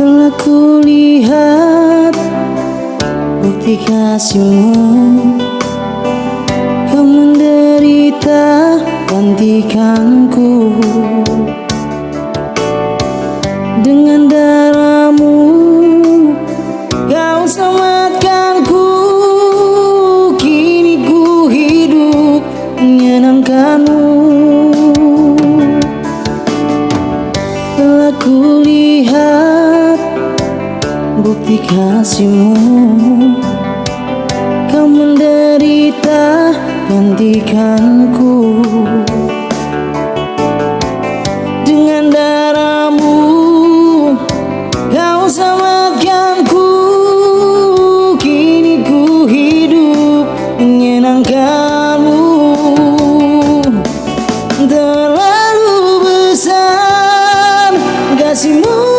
Telah kulihat bukti kasihmu, kau menderita gantikanku. Dengan darahmu kau selamatkanku, kini ku hidup menyenangkanmu. Telah kulihat bukti kasihmu, kau menderita gantikanku.